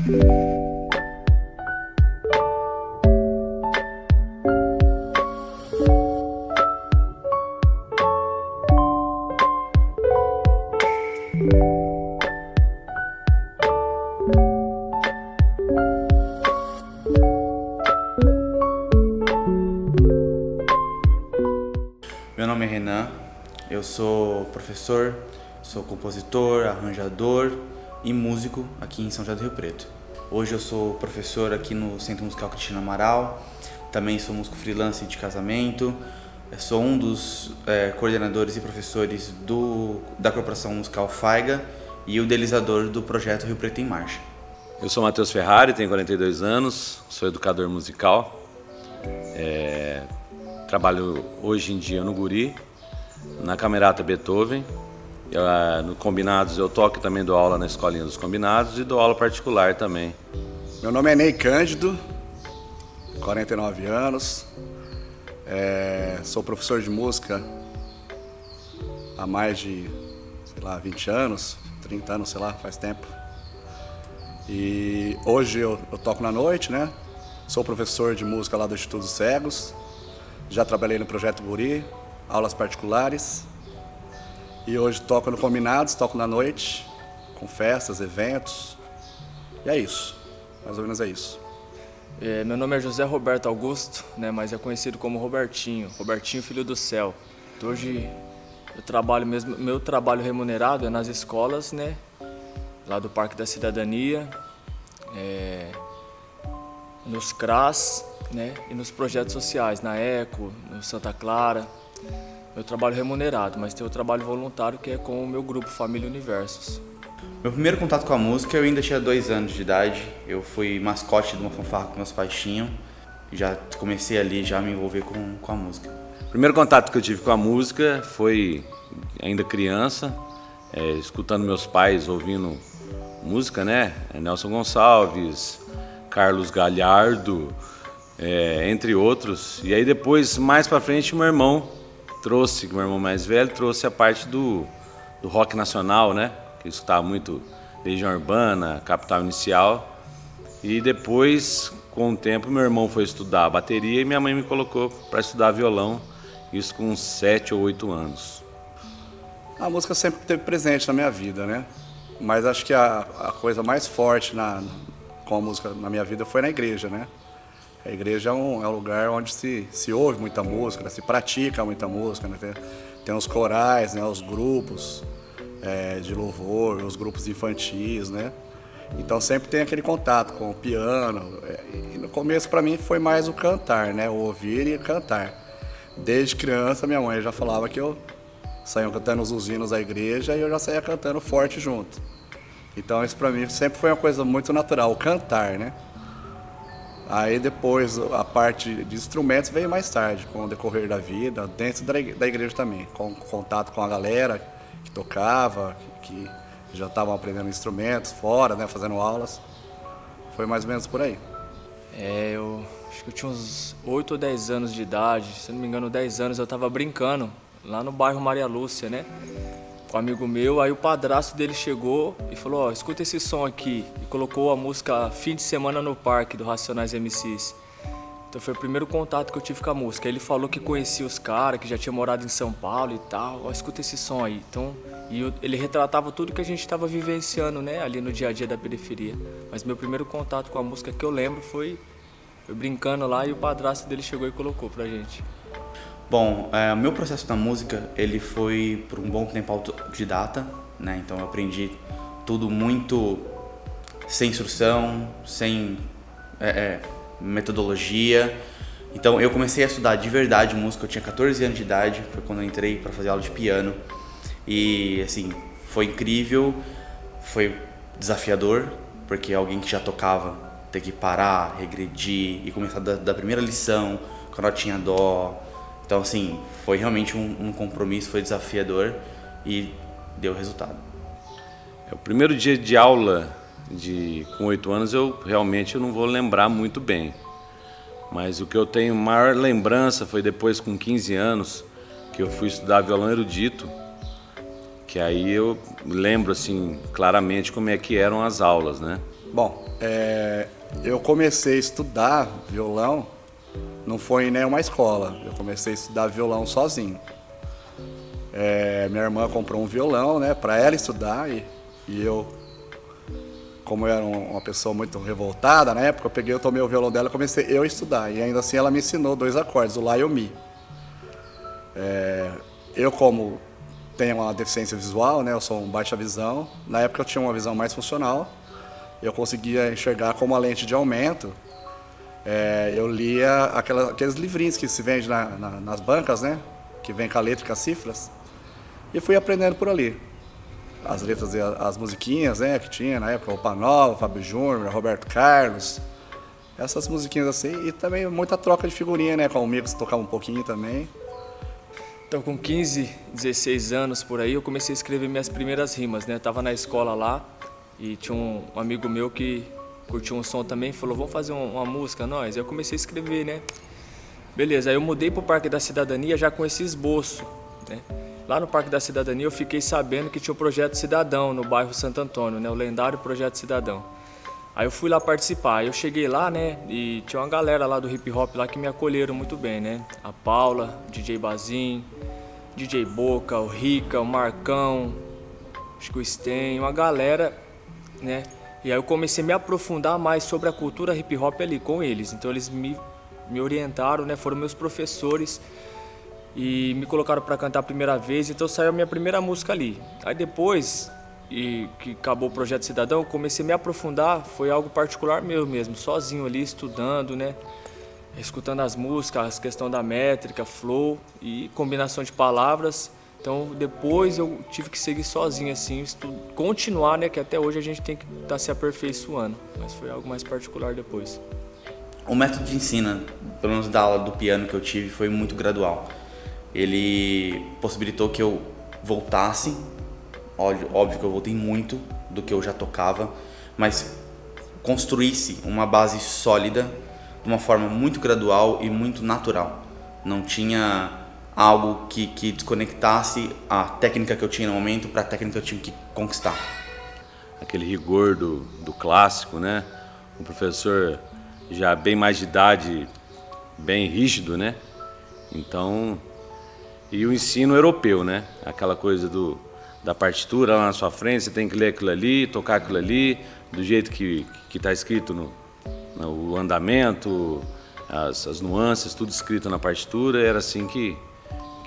Meu nome é Renan, eu sou professor, sou compositor, arranjador e músico aqui em São José do Rio Preto. Hoje eu sou professor aqui no Centro Musical Cristina Amaral, também sou músico freelance de casamento, sou um dos coordenadores e professores da Corporação Musical Faiga e o idealizador do projeto Rio Preto em Marcha. Eu sou Matheus Ferrari, tenho 42 anos, sou educador musical. Trabalho hoje em dia no Guri, na Camerata Beethoven. No Combinados eu toco e também dou aula na Escolinha dos Combinados e dou aula particular também. Meu nome é Ney Cândido, 49 anos. Sou professor de música há mais de, 20 anos, 30 anos, faz tempo. E hoje eu toco na noite, né? Sou professor de música lá do Instituto dos Cegos. Já trabalhei no Projeto Guri, aulas particulares. E hoje toco no Combinados, toco na noite, com festas, eventos. E é isso, mais ou menos é isso. Meu nome é José Roberto Augusto, né, mas é conhecido como Robertinho Filho do Céu. Hoje eu trabalho mesmo, meu trabalho remunerado é nas escolas, né, lá do Parque da Cidadania, nos CRAS, né, e nos projetos sociais, na ECO, no Santa Clara. Meu trabalho remunerado, mas tem o trabalho voluntário que é com o meu grupo Família Universos. Meu primeiro contato com a música eu ainda tinha 2 anos de idade. Eu fui mascote de uma fanfarra que meus pais tinham. Já comecei ali já a me envolver com a música. O primeiro contato que eu tive com a música foi ainda criança, escutando meus pais ouvindo música, né? Nelson Gonçalves, Carlos Galhardo, entre outros. E aí depois, mais pra frente, meu irmão mais velho trouxe a parte do rock nacional, né? Que eu escutava muito Legião Urbana, Capital Inicial. E depois, com o tempo, meu irmão foi estudar bateria e minha mãe me colocou para estudar violão, isso com 7 ou 8 anos. A música sempre esteve presente na minha vida, né? Mas acho que a coisa mais forte com a música na minha vida foi na igreja, né? A igreja é um lugar onde se ouve muita música, né? Se pratica muita música, né? Tem os corais, né? Os grupos de louvor, os grupos infantis, né? Então sempre tem aquele contato com o piano. E no começo para mim foi mais o cantar, né? O ouvir e cantar. Desde criança minha mãe já falava que eu saía cantando os hinos da igreja e eu já saía cantando forte junto. Então isso para mim sempre foi uma coisa muito natural, o cantar, né? Aí depois a parte de instrumentos veio mais tarde, com o decorrer da vida, dentro da igreja também, com contato com a galera que tocava, que já estavam aprendendo instrumentos fora, né, fazendo aulas. Foi mais ou menos por aí. Eu acho que eu tinha uns 8 ou 10 anos de idade, se não me engano 10 anos, eu estava brincando lá no bairro Maria Lúcia, né? Com um amigo meu, aí o padrasto dele chegou e falou, escuta esse som aqui, e colocou a música Fim de Semana no Parque, do Racionais MCs. Então foi o primeiro contato que eu tive com a música. Ele falou que conhecia os caras, que já tinha morado em São Paulo e tal, escuta esse som aí. Então, ele retratava tudo que a gente estava vivenciando, né, ali no dia a dia da periferia. Mas meu primeiro contato com a música que eu lembro foi brincando lá e o padrasto dele chegou e colocou pra gente. Bom, o meu processo na música, ele foi por um bom tempo autodidata, né? Então eu aprendi tudo muito sem instrução, sem metodologia. Então eu comecei a estudar de verdade música, eu tinha 14 anos de idade, foi quando eu entrei para fazer aula de piano. E assim, foi incrível, foi desafiador, porque alguém que já tocava ter que parar, regredir e começar da primeira lição, com a notinha dó. Então, assim, foi realmente um compromisso, foi desafiador e deu resultado. O primeiro dia de aula com 8 anos, eu não vou lembrar muito bem. Mas o que eu tenho maior lembrança foi depois, com 15 anos, que eu fui estudar violão erudito, que aí eu lembro, assim, claramente como é que eram as aulas, né? Bom, eu comecei a estudar violão, não foi em nenhuma escola, eu comecei a estudar violão sozinho. Minha irmã comprou um violão, né, para ela estudar e eu, como eu era uma pessoa muito revoltada na época, eu tomei o violão dela e comecei eu a estudar. E ainda assim ela me ensinou 2 acordes, o Lá e o Mi. Eu, como tenho uma deficiência visual, né, eu sou um baixa visão, na época eu tinha uma visão mais funcional, eu conseguia enxergar com uma lente de aumento. Eu lia aqueles livrinhos que se vende nas bancas, né, que vem com a letra e com as cifras, e fui aprendendo por ali. As letras e as musiquinhas, né, que tinha na época, Roupa Nova, Fábio Júnior, Roberto Carlos, essas musiquinhas assim, e também muita troca de figurinha, né, com amigos que tocavam um pouquinho também. Então, com 15, 16 anos por aí, eu comecei a escrever minhas primeiras rimas, né? Eu tava na escola lá e tinha um amigo meu que curtiu um som também, falou, vamos fazer uma música, nós? Aí eu comecei a escrever, né? Beleza, aí eu mudei pro Parque da Cidadania já com esse esboço, né? Lá no Parque da Cidadania eu fiquei sabendo que tinha o Projeto Cidadão no bairro Santo Antônio, né? O lendário Projeto Cidadão. Aí eu fui lá participar, aí eu cheguei lá, né, e tinha uma galera lá do hip hop lá que me acolheram muito bem, né? A Paula, DJ Bazin, DJ Boca, o Rica, o Marcão, acho que o Sten, uma galera, né? E aí eu comecei a me aprofundar mais sobre a cultura hip hop ali com eles. Então eles me orientaram, né? Foram meus professores e me colocaram para cantar a primeira vez, então saiu a minha primeira música ali. Aí depois, que acabou o Projeto Cidadão, comecei a me aprofundar, foi algo particular meu mesmo, sozinho ali, estudando, né? Escutando as músicas, a questão da métrica, flow e combinação de palavras. Então depois eu tive que seguir sozinho, assim, continuar, né? Que até hoje a gente tem que estar se aperfeiçoando, mas foi algo mais particular depois. O método de ensino, pelo menos da aula do piano que eu tive, foi muito gradual. Ele possibilitou que eu voltasse, óbvio que eu voltei muito do que eu já tocava, mas construísse uma base sólida de uma forma muito gradual e muito natural. Não tinha algo que desconectasse a técnica que eu tinha no momento para a técnica que eu tinha que conquistar. Aquele rigor do clássico, né? O professor já bem mais de idade, bem rígido, né? Então, e o ensino europeu, né? Aquela coisa da partitura lá na sua frente, você tem que ler aquilo ali, tocar aquilo ali, do jeito que está escrito no andamento, as nuances, tudo escrito na partitura, era assim que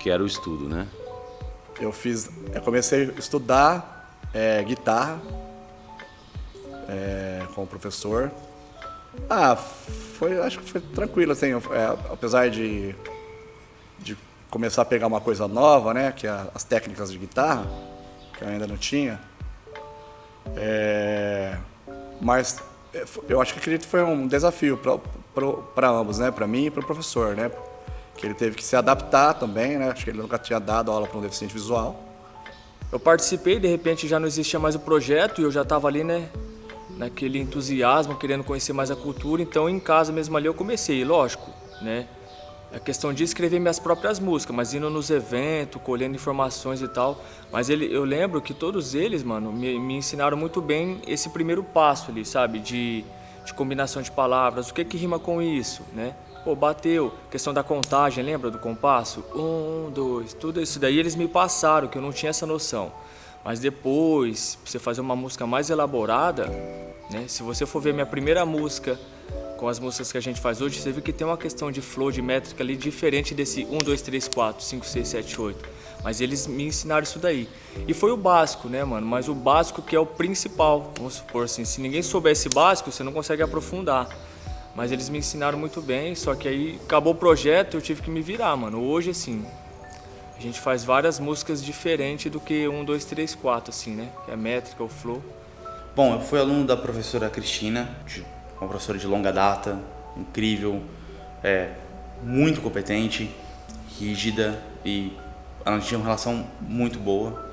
era o estudo, né? Eu comecei a estudar guitarra com o professor. Acho que foi tranquilo, assim, apesar de começar a pegar uma coisa nova, né, que é as técnicas de guitarra, que eu ainda não tinha. Mas eu acho que acredito que foi um desafio para ambos, né, para mim e para o professor, né, que ele teve que se adaptar também, né, acho que ele nunca tinha dado aula para um deficiente visual. Eu participei, de repente já não existia mais o projeto e eu já estava ali, né, naquele entusiasmo, querendo conhecer mais a cultura, então em casa mesmo ali eu comecei, lógico, né, a questão de escrever minhas próprias músicas, mas indo nos eventos, colhendo informações e tal. Mas eu lembro que todos eles, mano, me ensinaram muito bem esse primeiro passo ali, sabe? De combinação de palavras, o que rima com isso, né? Pô, bateu, questão da contagem, lembra do compasso? 1, 2, tudo isso daí eles me passaram, que eu não tinha essa noção. Mas depois, pra você fazer uma música mais elaborada, né? Se você for ver minha primeira música, com as músicas que a gente faz hoje, você vê que tem uma questão de flow, de métrica ali diferente desse 1, 2, 3, 4, 5, 6, 7, 8. Mas eles me ensinaram isso daí. E foi o básico, né, mano? Mas o básico que é o principal. Vamos supor assim, se ninguém souber esse básico, você não consegue aprofundar. Mas eles me ensinaram muito bem, só que aí acabou o projeto, eu tive que me virar, mano. Hoje, assim, a gente faz várias músicas diferentes do que 1, 2, 3, 4, assim, né? Que é a métrica, o flow. Bom, eu fui aluno da professora Cristina, uma professora de longa data, incrível, muito competente, rígida, e ela tinha uma relação muito boa,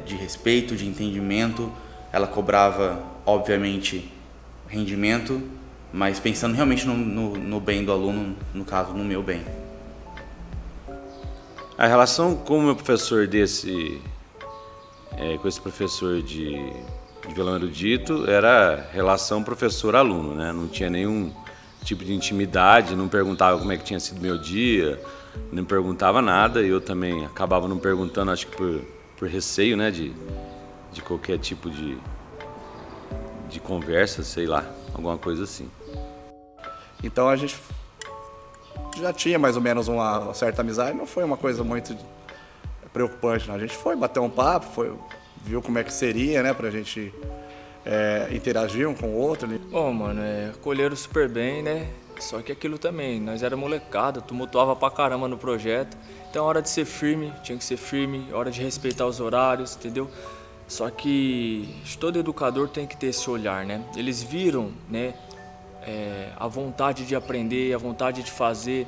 de respeito, de entendimento. Ela cobrava, obviamente, rendimento, mas pensando realmente no bem do aluno, no caso, no meu bem. A relação com o meu professor com esse professor de de violão erudito era relação professor-aluno, né? Não tinha nenhum tipo de intimidade, não perguntava como é que tinha sido meu dia, não perguntava nada, e eu também acabava não perguntando, acho que por receio, né, de qualquer tipo de conversa, sei lá, alguma coisa assim. Então a gente já tinha mais ou menos uma certa amizade, não foi uma coisa muito preocupante, não. A gente foi bater um papo, viu como é que seria, né, pra gente interagir um com o outro. Né? Bom, mano, acolheram super bem, né? Só que aquilo também, nós era molecada, tumultuava pra caramba no projeto. Então, a hora de ser firme, tinha que ser firme, a hora de respeitar os horários, entendeu? Só que todo educador tem que ter esse olhar, né? Eles viram, né, a vontade de aprender, a vontade de fazer.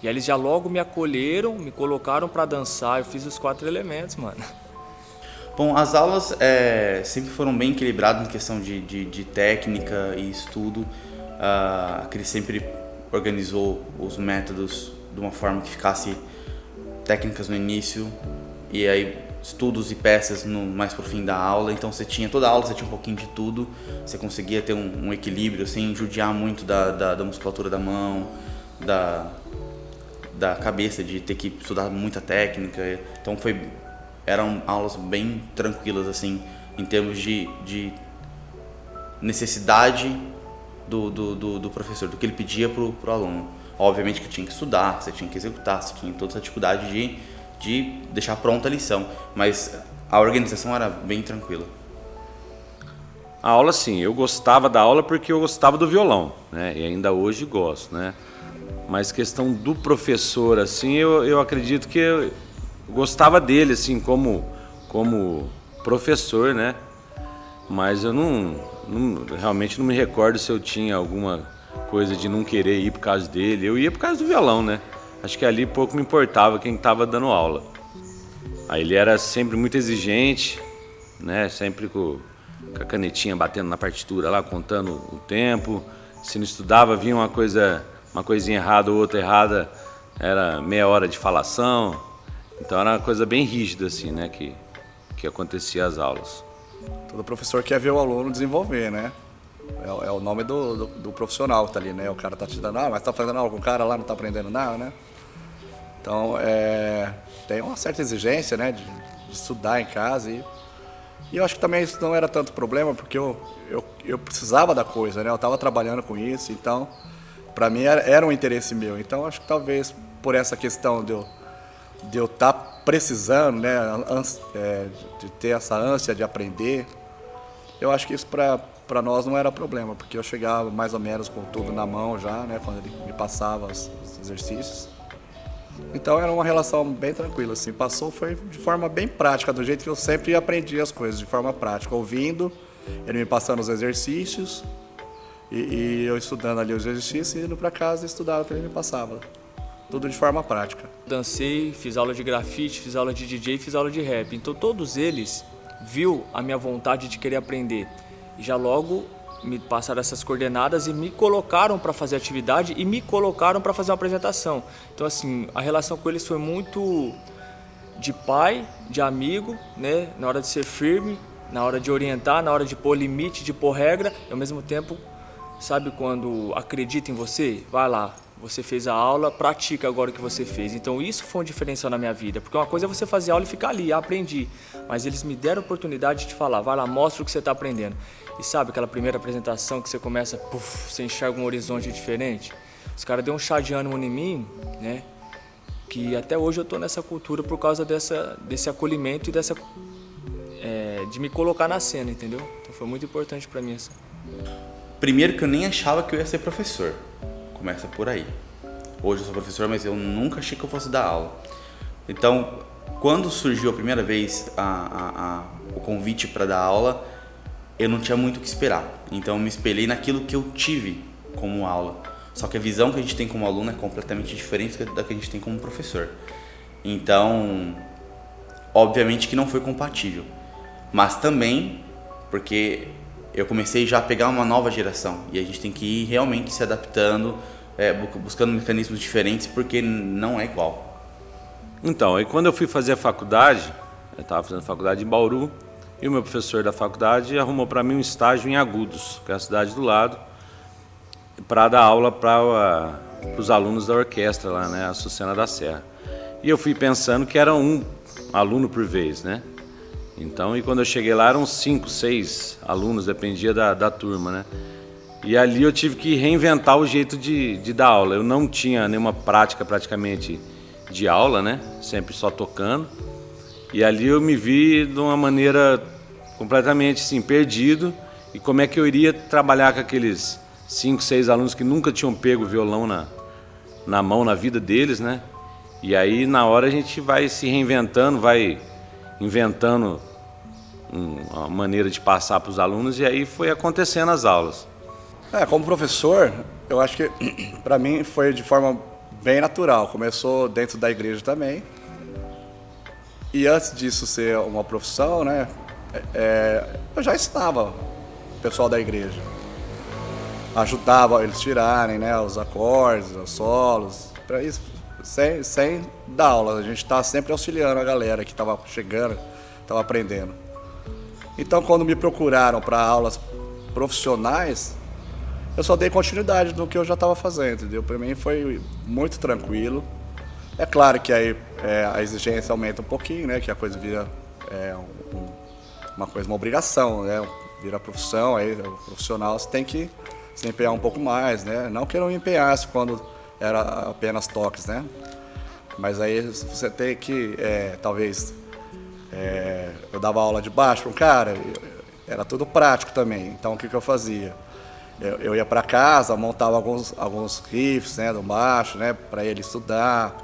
E aí eles já logo me acolheram, me colocaram pra dançar. Eu fiz os 4 elementos, mano. Bom, as aulas sempre foram bem equilibradas em questão de técnica e estudo. A Cris sempre organizou os métodos de uma forma que ficasse técnicas no início e aí estudos e peças mais pro fim da aula. Então toda aula você tinha um pouquinho de tudo, você conseguia ter um equilíbrio sem judiar muito da musculatura da mão, da cabeça, de ter que estudar muita técnica. Então eram aulas bem tranquilas assim, em termos de necessidade do professor, do que ele pedia pro aluno. Obviamente que tinha que estudar, você tinha que executar, você tinha toda essa dificuldade de deixar pronta a lição, mas a organização era bem tranquila. A aula, sim, eu gostava da aula porque eu gostava do violão, né? E ainda hoje gosto, né? Mas questão do professor, assim, eu acredito que eu gostava dele, assim, como professor, né? Mas eu realmente não me recordo se eu tinha alguma coisa de não querer ir por causa dele. Eu ia por causa do violão, né? Acho que ali pouco me importava quem estava dando aula. Aí ele era sempre muito exigente, né? Sempre com a canetinha batendo na partitura lá, contando o tempo. Se não estudava, vinha uma coisinha errada ou outra errada, era meia hora de falação. Então era uma coisa bem rígida, assim, né? Que acontecia as aulas. Todo professor quer ver o aluno desenvolver, né? É o nome do profissional que tá ali, né? O cara tá te dando, mas tá fazendo aula com o cara lá, não tá aprendendo nada, né? Então, tem uma certa exigência, né? De estudar em casa e eu acho que também isso não era tanto problema, porque eu precisava da coisa, né? Eu tava trabalhando com isso, então, para mim era um interesse meu. Então, acho que talvez por essa questão de eu estar precisando, né, de ter essa ânsia de aprender, eu acho que isso para nós não era problema, porque eu chegava mais ou menos com tudo na mão já, né, quando ele me passava os exercícios. Então era uma relação bem tranquila, assim, foi de forma bem prática, do jeito que eu sempre aprendi as coisas, de forma prática, ouvindo, ele me passando os exercícios e eu estudando ali os exercícios e indo para casa e estudar o que ele me passava. Tudo de forma prática. Dancei, fiz aula de grafite, fiz aula de DJ, fiz aula de rap. Então todos eles viu a minha vontade de querer aprender. E já logo me passaram essas coordenadas e me colocaram para fazer atividade e me colocaram para fazer uma apresentação. Então assim, a relação com eles foi muito de pai, de amigo, né? Na hora de ser firme, na hora de orientar, na hora de pôr limite, de pôr regra. E ao mesmo tempo, sabe quando acredita em você? Vai lá. Você fez a aula, pratica agora o que você fez. Então isso foi um diferencial na minha vida. Porque uma coisa é você fazer aula e ficar ali, aprendi. Mas eles me deram a oportunidade de falar, vai lá, mostra o que você está aprendendo. E sabe aquela primeira apresentação que você começa, você enxerga um horizonte diferente? Os caras deu um chá de ânimo em mim, né? Que até hoje eu tô nessa cultura por causa desse acolhimento e de me colocar na cena, entendeu? Então foi muito importante para mim. Primeiro que eu nem achava que eu ia ser professor. Começa por aí. Hoje eu sou professor, mas eu nunca achei que eu fosse dar aula. Então, quando surgiu a primeira vez o convite para dar aula, eu não tinha muito o que esperar. Então, eu me espelhei naquilo que eu tive como aula. Só que a visão que a gente tem como aluno é completamente diferente da que a gente tem como professor. Então, obviamente que não foi compatível. Mas também porque eu comecei já a pegar uma nova geração e a gente tem que ir realmente se adaptando, buscando mecanismos diferentes, porque não é igual. Então, aí quando eu fui fazer a faculdade, eu estava fazendo faculdade em Bauru, E o meu professor da faculdade arrumou para mim um estágio em Agudos, que é a cidade do lado, para dar aula para os alunos da orquestra lá, né, a Sucena da Serra. E eu fui pensando que era um aluno por vez, né? Então, e quando eu cheguei lá eram 5, 6 alunos, dependia da turma, né? E ali eu tive que reinventar o jeito de dar aula. Eu não tinha nenhuma prática praticamente de aula, né? Sempre só tocando. E ali eu me vi de uma maneira completamente assim, perdido. E como é que eu iria trabalhar com aqueles 5, 6 alunos que nunca tinham pego o violão na mão, na vida deles, né? E aí na hora a gente vai se reinventando, vai inventando uma maneira de passar para os alunos e aí foi acontecendo as aulas. Como professor, eu acho que para mim foi de forma bem natural. Começou dentro da igreja também. E antes disso ser uma profissão, né, eu já ensinava o pessoal da igreja. Ajudava eles tirarem, né, os acordes, os solos, para isso, sem dar aula. A gente estava sempre auxiliando a galera que estava chegando, estava aprendendo. Então, quando me procuraram para aulas profissionais, eu só dei continuidade do que eu já estava fazendo, entendeu? Para mim foi muito tranquilo. É claro que aí a exigência aumenta um pouquinho, né? Que a coisa vira uma obrigação, né? Vira profissão, aí o profissional você tem que se empenhar um pouco mais, né? Não que eu não me empenhasse quando era apenas toques, né? Mas aí você tem que, talvez, eu dava aula de baixo para um cara, era tudo prático também. Então o que eu fazia? Eu ia para casa, montava alguns riffs, né, do baixo, né, para ele estudar,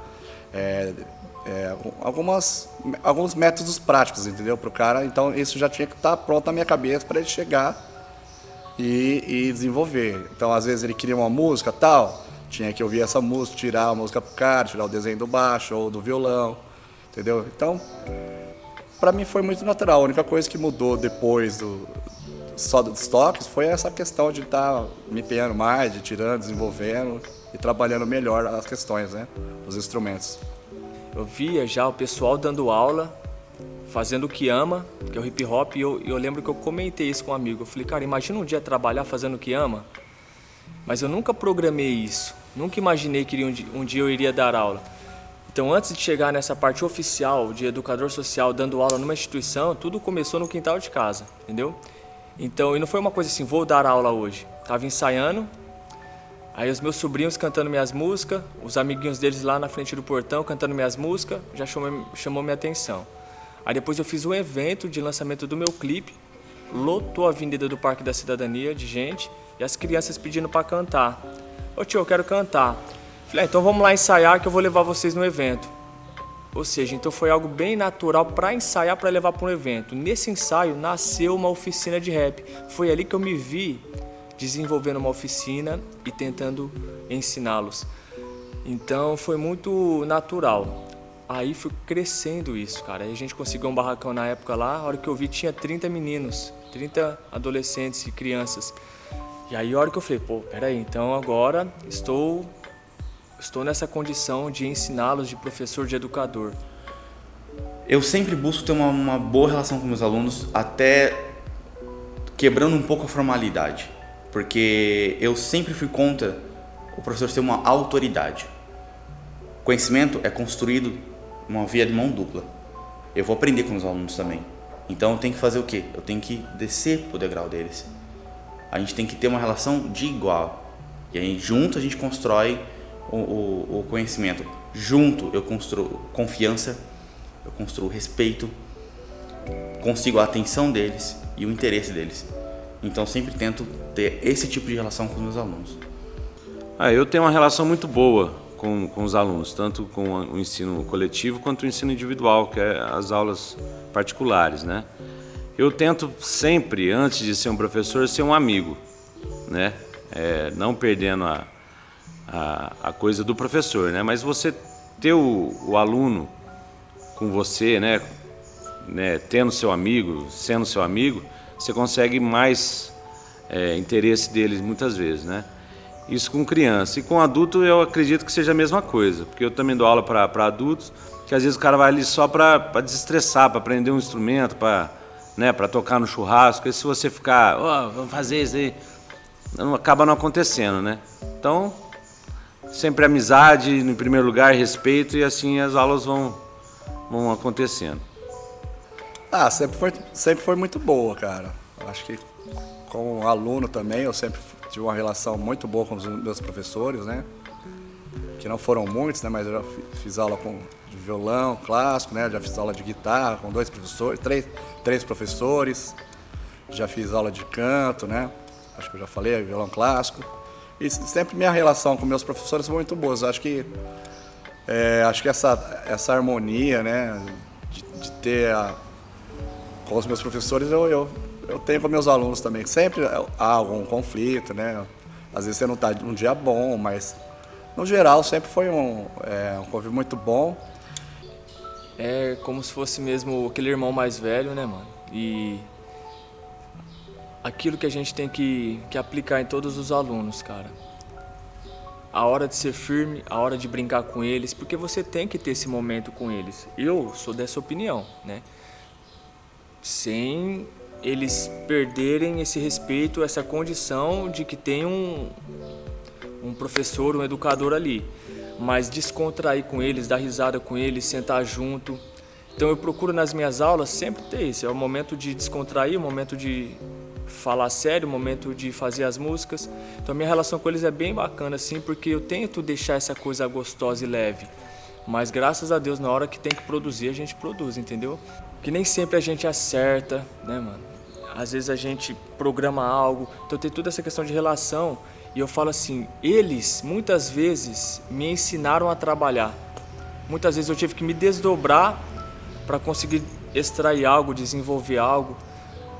alguns métodos práticos, entendeu, para o cara. Então isso já tinha que estar pronto na minha cabeça para ele chegar e desenvolver. Então às vezes ele queria uma música tal, tinha que ouvir essa música, tirar a música pro cara, tirar o desenho do baixo ou do violão, entendeu? Então para mim foi muito natural. A única coisa que mudou depois só dos toques foi essa questão de estar me empenhando mais, de tirando, desenvolvendo e trabalhando melhor as questões, né, os instrumentos. Eu via já o pessoal dando aula, fazendo o que ama, que é o hip hop, e eu lembro que eu comentei isso com um amigo. Eu falei, cara, imagina um dia trabalhar fazendo o que ama, mas eu nunca programei isso, nunca imaginei que um dia eu iria dar aula. Então, antes de chegar nessa parte oficial de educador social dando aula numa instituição, tudo começou no quintal de casa, entendeu? Então, e não foi uma coisa assim, vou dar aula hoje. Tava ensaiando, aí os meus sobrinhos cantando minhas músicas, os amiguinhos deles lá na frente do portão cantando minhas músicas, já chamou minha atenção. Aí depois eu fiz um evento de lançamento do meu clipe, lotou a avenida do Parque da Cidadania de gente, e as crianças pedindo para cantar. Ô tio, eu quero cantar. Falei, então vamos lá ensaiar que eu vou levar vocês no evento. Ou seja, então foi algo bem natural para ensaiar, para levar para um evento. Nesse ensaio nasceu uma oficina de rap. Foi ali que eu me vi desenvolvendo uma oficina e tentando ensiná-los. Então foi muito natural. Aí foi crescendo isso, cara. Aí a gente conseguiu um barracão na época lá, a hora que eu vi tinha 30 meninos, 30 adolescentes e crianças. E aí a hora que eu falei, pô, peraí, então agora estou nessa condição de ensiná-los, de professor, de educador. Eu sempre busco ter uma boa relação com meus alunos, até quebrando um pouco a formalidade, porque eu sempre fui contra o professor ser uma autoridade. O conhecimento é construído uma via de mão dupla. Eu vou aprender com os alunos também. Então eu tenho que fazer o quê? Eu tenho que descer pro degrau deles. A gente tem que ter uma relação de igual. E aí junto a gente constrói o conhecimento. Junto eu construo confiança, eu construo respeito, consigo a atenção deles e o interesse deles. Então sempre tento ter esse tipo de relação com os meus alunos. Eu tenho uma relação muito boa com os alunos, tanto com o ensino coletivo quanto o ensino individual, que é as aulas particulares, né? Eu tento sempre, antes de ser um professor, ser um amigo, né? Não perdendo a coisa do professor, né? Mas você ter o aluno com você, né? Tendo seu amigo, sendo seu amigo, você consegue mais interesse deles muitas vezes, né? Isso com criança. E com adulto eu acredito que seja a mesma coisa, porque eu também dou aula para adultos, que às vezes o cara vai ali só para desestressar, para aprender um instrumento, para né, para tocar no churrasco. E se você ficar, vamos fazer isso aí, acaba não acontecendo, né? Então, sempre amizade, em primeiro lugar, respeito, e assim as aulas vão acontecendo. Sempre foi muito boa, cara. Acho que como aluno também, eu sempre tive uma relação muito boa com os meus professores, né? Que não foram muitos, né? Mas eu já fiz aula de violão clássico, né? Já fiz aula de guitarra com 2 professores, três professores. Já fiz aula de canto, né? Acho que eu já falei, violão clássico. E sempre minha relação com meus professores foi muito boa. Acho que essa harmonia, né? De ter com os meus professores, eu tenho com meus alunos também. Sempre há algum conflito, né? Às vezes você não está num dia bom, mas no geral sempre foi um convívio muito bom. É como se fosse mesmo aquele irmão mais velho, né, mano? E aquilo que a gente tem que aplicar em todos os alunos, cara. A hora de ser firme, a hora de brincar com eles, porque você tem que ter esse momento com eles. Eu sou dessa opinião, né? Sem eles perderem esse respeito, essa condição de que tem um professor, um educador ali. Mas descontrair com eles, dar risada com eles, sentar junto. Então eu procuro nas minhas aulas sempre ter isso. É o momento de descontrair, o momento de falar sério, o momento de fazer as músicas. Então a minha relação com eles é bem bacana, assim, porque eu tento deixar essa coisa gostosa e leve. Mas graças a Deus, na hora que tem que produzir, a gente produz, entendeu? Que nem sempre a gente acerta, né, mano? Às vezes a gente programa algo. Então tem toda essa questão de relação. E eu falo assim, eles muitas vezes me ensinaram a trabalhar. Muitas vezes eu tive que me desdobrar para conseguir extrair algo, desenvolver algo.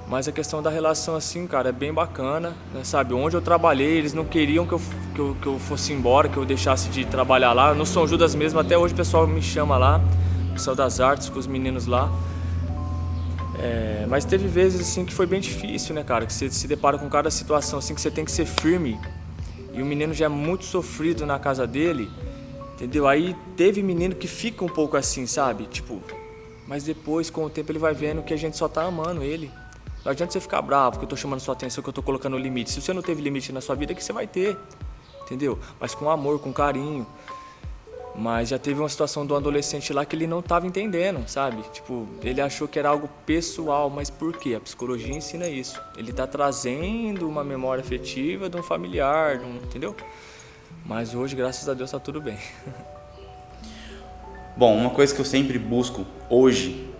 Mas a questão da relação, assim, cara, é bem bacana, né, sabe? Onde eu trabalhei, eles não queriam que eu fosse embora, que eu deixasse de trabalhar lá. No São Judas mesmo, até hoje o pessoal me chama lá, o pessoal das artes, com os meninos lá. Mas teve vezes, assim, que foi bem difícil, né, cara? Que você se depara com cada situação, assim, que você tem que ser firme. E o menino já é muito sofrido na casa dele, entendeu? Aí teve menino que fica um pouco assim, sabe? Tipo, mas depois, com o tempo, ele vai vendo que a gente só tá amando ele. Não adianta você ficar bravo, que eu tô chamando sua atenção, que eu tô colocando limite. Se você não teve limite na sua vida, que você vai ter, entendeu? Mas com amor, com carinho. Mas já teve uma situação do adolescente lá que ele não tava entendendo, sabe? Tipo, ele achou que era algo pessoal, mas por quê? A psicologia ensina isso. Ele tá trazendo uma memória afetiva de um familiar, entendeu? Mas hoje, graças a Deus, tá tudo bem. Bom, uma coisa que eu sempre busco hoje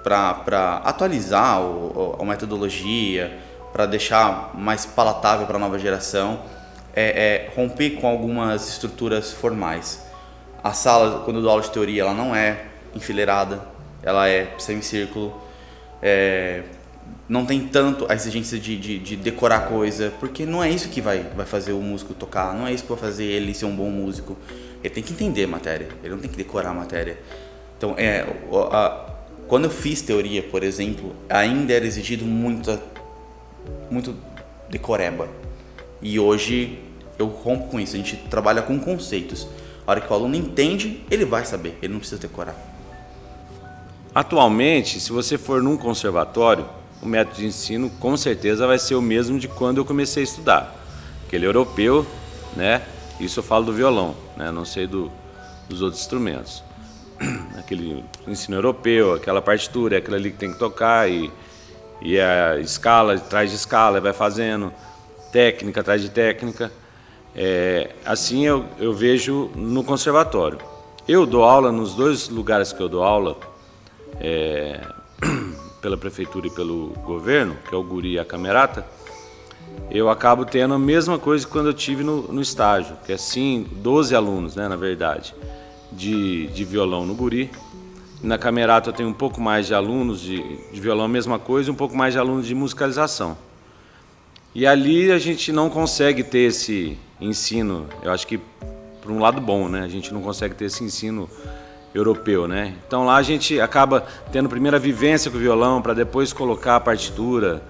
para atualizar a metodologia, para deixar mais palatável para a nova geração, é romper com algumas estruturas formais. A sala, quando eu dou aula de teoria, ela não é enfileirada, ela é semicírculo, não tem tanto a exigência de decorar coisa, porque não é isso que vai fazer o músico tocar, não é isso que vai fazer ele ser um bom músico. Ele tem que entender a matéria, ele não tem que decorar a matéria. Então, quando eu fiz teoria, por exemplo, ainda era exigido muito decoreba. E hoje eu rompo com isso, a gente trabalha com conceitos. A hora que o aluno entende, ele vai saber, ele não precisa decorar. Atualmente, se você for num conservatório, o método de ensino com certeza vai ser o mesmo de quando eu comecei a estudar. Aquele europeu, né? Isso eu falo do violão, né? Não sei dos outros instrumentos. Aquele ensino europeu, aquela partitura, é aquela ali que tem que tocar e a escala atrás de escala, vai fazendo técnica atrás de técnica. Assim eu vejo no conservatório. Eu dou aula nos 2 lugares que eu dou aula, pela prefeitura e pelo governo, que é o Guri e a Camerata. Eu acabo tendo a mesma coisa que quando eu tive no estágio, que é 12 alunos, né, na verdade, de violão no Guri. Na Camerata eu tenho um pouco mais de alunos de violão, a mesma coisa, e um pouco mais de alunos de musicalização. E ali a gente não consegue ter esse ensino, eu acho que por um lado bom, né? A gente não consegue ter esse ensino europeu, né? Então lá a gente acaba tendo primeiro a vivência com o violão, para depois colocar a partitura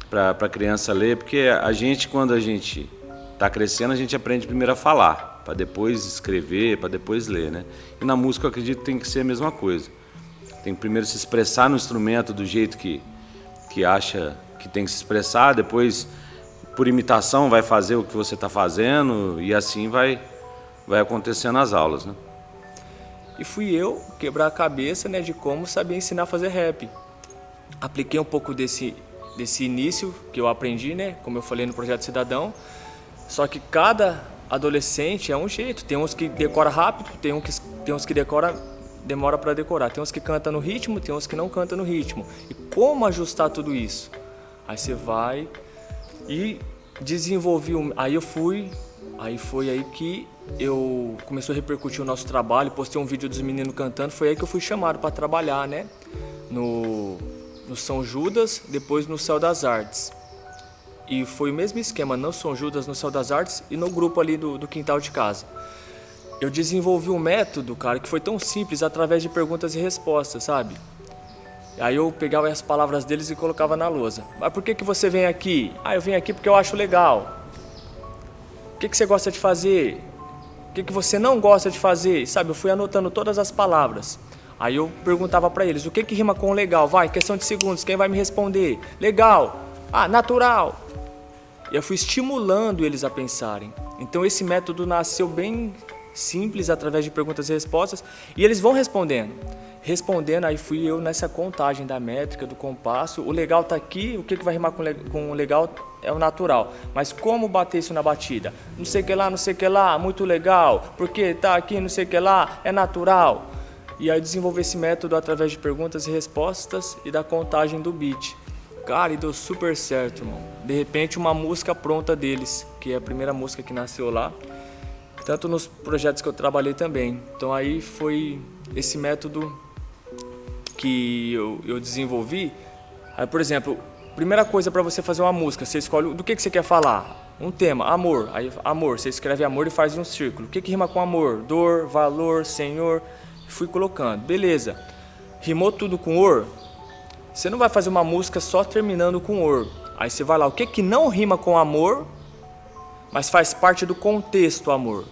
para a criança ler, porque a gente, quando a gente está crescendo, a gente aprende primeiro a falar, para depois escrever, para depois ler, né? E na música eu acredito que tem que ser a mesma coisa. Tem que primeiro se expressar no instrumento do jeito que que acha que tem que se expressar, depois, por imitação, vai fazer o que você está fazendo e assim vai acontecendo as aulas, né? E fui eu quebrar a cabeça, né, de como saber ensinar a fazer rap. Apliquei um pouco desse início que eu aprendi, né, como eu falei no Projeto Cidadão. Só que cada adolescente é um jeito. Tem uns que decora rápido, tem uns que demora para decorar. Tem uns que canta no ritmo, tem uns que não canta no ritmo. E como ajustar tudo isso? Aí você vai e desenvolvi. Aí foi aí que eu começou a repercutir o nosso trabalho, postei um vídeo dos meninos cantando, foi aí que eu fui chamado para trabalhar, né? No São Judas, depois no Céu das Artes. E foi o mesmo esquema, no São Judas, no Céu das Artes e no grupo ali do quintal de casa. Eu desenvolvi um método, cara, que foi tão simples, através de perguntas e respostas, sabe? Aí eu pegava as palavras deles e colocava na lousa. Mas por que você vem aqui? Ah, eu venho aqui porque eu acho legal. O que você gosta de fazer? O que você não gosta de fazer? Sabe, eu fui anotando todas as palavras. Aí eu perguntava pra eles, o que rima com legal? Vai, questão de segundos, quem vai me responder? Legal. Ah, natural. E eu fui estimulando eles a pensarem. Então esse método nasceu bem simples, através de perguntas e respostas, e eles vão respondendo. Respondendo, aí fui eu nessa contagem da métrica, do compasso. O legal tá aqui, o que vai rimar com o legal é o natural. Mas como bater isso na batida? Não sei que lá, muito legal. Porque tá aqui, não sei que lá, é natural. E aí desenvolvi esse método através de perguntas e respostas e da contagem do beat. Cara, e deu super certo, irmão. De repente, uma música pronta deles, que é a primeira música que nasceu lá. Tanto nos projetos que eu trabalhei também. Então aí foi esse método que eu desenvolvi. Aí, por exemplo, primeira coisa para você fazer uma música, você escolhe do que você quer falar. Um tema, amor. Aí, amor, você escreve amor e faz um círculo. O que rima com amor? Dor, valor, senhor. Fui colocando. Beleza. Rimou tudo com or? Você não vai fazer uma música só terminando com or. Aí você vai lá, o que não rima com amor, mas faz parte do contexto amor?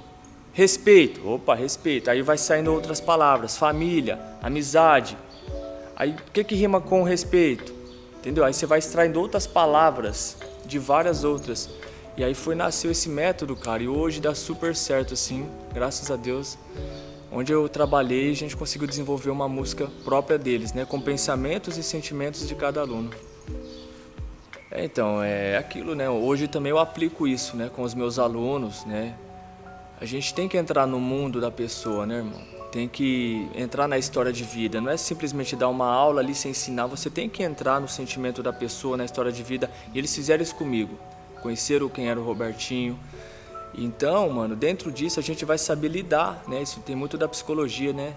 Respeito. Opa, respeito. Aí vai saindo outras palavras. Família, amizade. Aí, o que rima com respeito? Entendeu? Aí você vai extraindo outras palavras de várias outras. E aí nasceu esse método, cara. E hoje dá super certo, assim, graças a Deus. Onde eu trabalhei, a gente conseguiu desenvolver uma música própria deles, né? Com pensamentos e sentimentos de cada aluno. Então, é aquilo, né? Hoje também eu aplico isso, né? Com os meus alunos, né? A gente tem que entrar no mundo da pessoa, né, irmão? Tem que entrar na história de vida. Não é simplesmente dar uma aula ali sem ensinar. Você tem que entrar no sentimento da pessoa, na história de vida. E eles fizeram isso comigo. Conheceram quem era o Robertinho. Então, mano, dentro disso a gente vai saber lidar, né? Isso tem muito da psicologia, né?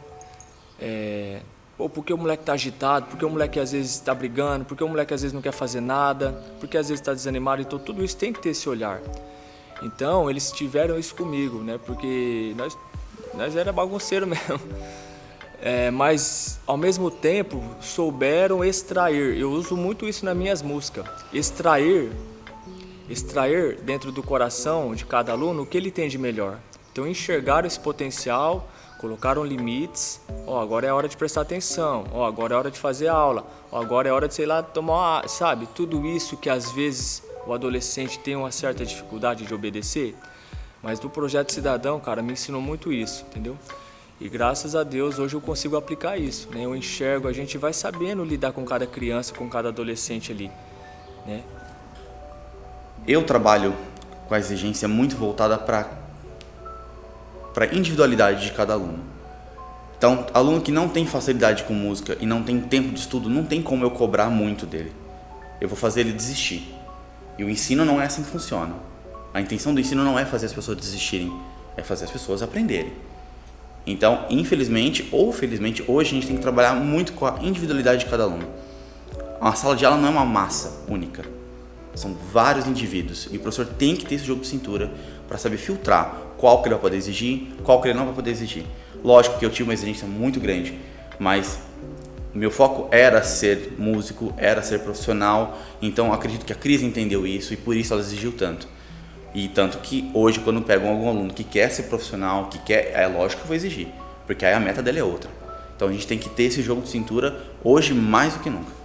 Por que o moleque tá agitado? Por que o moleque às vezes tá brigando? Por que o moleque às vezes não quer fazer nada? Por que às vezes tá desanimado? Então tudo isso tem que ter esse olhar. Então eles tiveram isso comigo, né? Porque nós era bagunceiro mesmo. Mas ao mesmo tempo souberam extrair. Eu uso muito isso nas minhas músicas. Extrair dentro do coração de cada aluno o que ele tem de melhor. Então enxergaram esse potencial, colocaram limites. Agora é hora de prestar atenção. Agora é hora de fazer aula. Agora é hora de, sei lá, tomar, sabe? Tudo isso que às vezes o adolescente tem uma certa dificuldade de obedecer. Mas do Projeto Cidadão, cara, me ensinou muito isso, entendeu? E graças a Deus hoje eu consigo aplicar isso, né? Eu enxergo, a gente vai sabendo lidar com cada criança, com cada adolescente ali, né? Eu trabalho com a exigência muito voltada para a individualidade de cada aluno. Então, aluno que não tem facilidade com música e não tem tempo de estudo, não tem como eu cobrar muito dele. Eu vou fazer ele desistir. E o ensino não é assim que funciona. A intenção do ensino não é fazer as pessoas desistirem, é fazer as pessoas aprenderem. Então, infelizmente ou felizmente, hoje a gente tem que trabalhar muito com a individualidade de cada aluno. Uma sala de aula não é uma massa única. São vários indivíduos e o professor tem que ter esse jogo de cintura para saber filtrar qual que ele vai poder exigir, qual que ele não vai poder exigir. Lógico que eu tive uma exigência muito grande, mas o meu foco era ser músico, era ser profissional, então acredito que a Cris entendeu isso e por isso ela exigiu tanto. E tanto que hoje, quando pego algum aluno que quer ser profissional, que quer, é lógico que eu vou exigir, porque aí a meta dele é outra. Então a gente tem que ter esse jogo de cintura hoje mais do que nunca.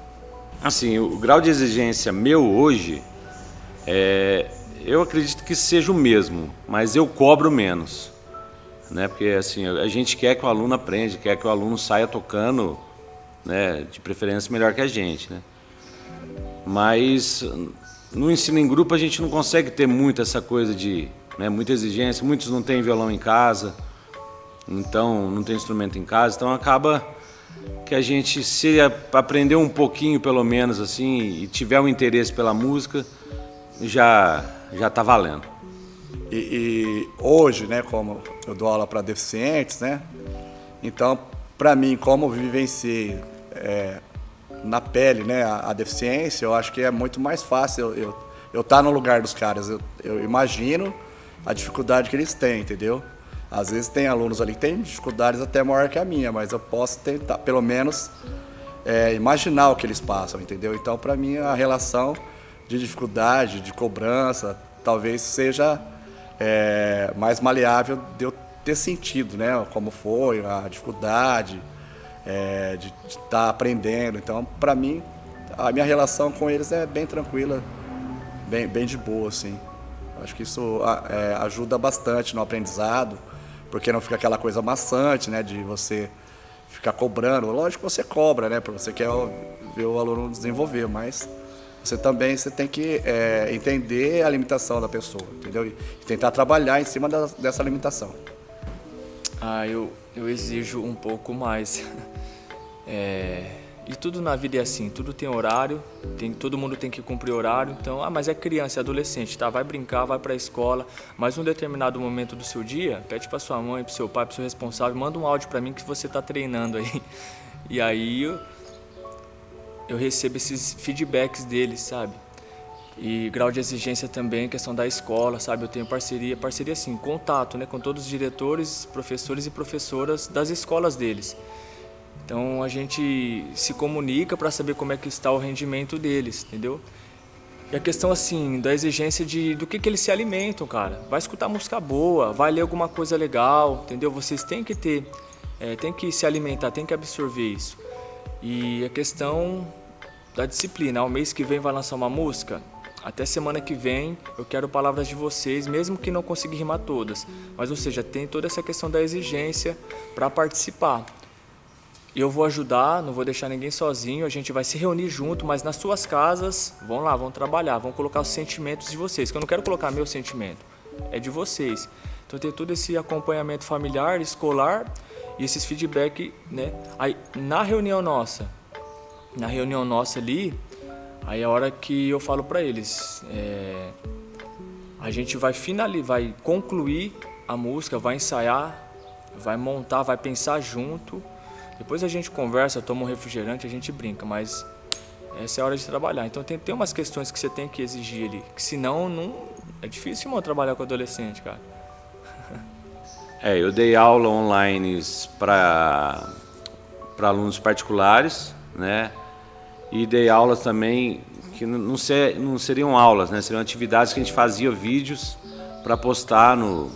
Assim, o grau de exigência meu hoje, eu acredito que seja o mesmo, mas eu cobro menos, né? Porque assim, a gente quer que o aluno aprenda, quer que o aluno saia tocando, né, de preferência melhor que a gente, né? Mas no ensino em grupo a gente não consegue ter muito essa coisa de, né, muita exigência, muitos não têm violão em casa, então não tem instrumento em casa, então acaba que a gente, se aprender um pouquinho pelo menos assim e tiver um interesse pela música, já está valendo. E hoje, né, como eu dou aula para deficientes, né, então para mim, como eu vivenciei na pele, né, a deficiência, eu acho que é muito mais fácil eu estar no lugar dos caras. Eu imagino a dificuldade que eles têm, entendeu? Às vezes tem alunos ali que têm dificuldades até maior que a minha, mas eu posso tentar, pelo menos, imaginar o que eles passam, entendeu? Então, para mim, a relação de dificuldade, de cobrança, talvez seja mais maleável de eu ter sentido, né? Como foi a dificuldade de estar aprendendo. Então, para mim, a minha relação com eles é bem tranquila, bem de boa, assim. Acho que isso ajuda bastante no aprendizado, porque não fica aquela coisa maçante, né, de você ficar cobrando. Lógico que você cobra, né, porque você quer ver o aluno desenvolver, mas você também tem que entender a limitação da pessoa, entendeu? E tentar trabalhar em cima dessa limitação. Eu exijo um pouco mais. E tudo na vida é assim, tudo tem horário, todo mundo tem que cumprir horário, então, mas é criança, é adolescente, tá? Vai brincar, vai pra escola, mas num determinado momento do seu dia, pede pra sua mãe, pro seu pai, pro seu responsável, manda um áudio pra mim que você tá treinando aí. E aí eu recebo esses feedbacks deles, sabe? E grau de exigência também, questão da escola, sabe? Eu tenho parceria assim, contato, né, com todos os diretores, professores e professoras das escolas deles. Então a gente se comunica para saber como é que está o rendimento deles, entendeu? E a questão assim, da exigência do que eles se alimentam, cara. Vai escutar música boa, vai ler alguma coisa legal, entendeu? Vocês têm que tem que se alimentar, tem que absorver isso. E a questão da disciplina, o mês que vem vai lançar uma música, até semana que vem eu quero palavras de vocês, mesmo que não consiga rimar todas. Mas, ou seja, tem toda essa questão da exigência para participar. Eu vou ajudar, não vou deixar ninguém sozinho, a gente vai se reunir junto, mas nas suas casas, vão lá, vão trabalhar, vão colocar os sentimentos de vocês, que eu não quero colocar meu sentimento, é de vocês. Então tem todo esse acompanhamento familiar, escolar e esses feedback, né? Aí na reunião nossa ali, aí é a hora que eu falo para eles, a gente vai concluir a música, vai ensaiar, vai montar, vai pensar junto. Depois a gente conversa, toma um refrigerante, a gente brinca, mas essa é a hora de trabalhar. Então tem umas questões que você tem que exigir ali, que senão não é difícil, irmão, trabalhar com adolescente, cara. Eu dei aula online para alunos particulares, né? E dei aulas também que não seriam aulas, né? Seriam atividades que a gente fazia vídeos para postar no